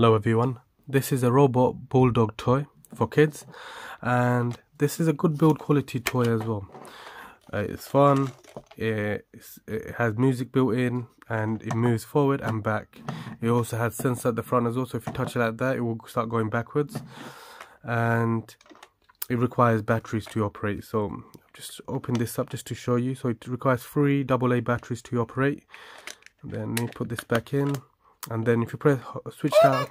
Hello everyone, this is a robot Bulldog toy for kids, and this is a good build quality toy as well. It's fun, it has music built in, and it moves forward and back. It also has sensor at the front as well, so if you touch it like that it will start going backwards, and it requires batteries to operate. So just open this up just to show you. So it requires 3 AA batteries to operate. And then you put this back in, and then if you press switch down,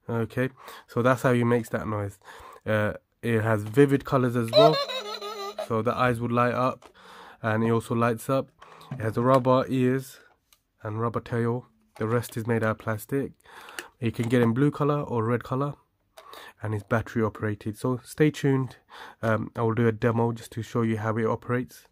okay, so that's how you makes that noise. It has vivid colors as well, so the eyes would light up, and it also lights up. It has a rubber ears and rubber tail. The rest is made out of plastic. You can get in blue color or red color, and it's battery operated. So stay tuned. I will do a demo just to show you how it operates.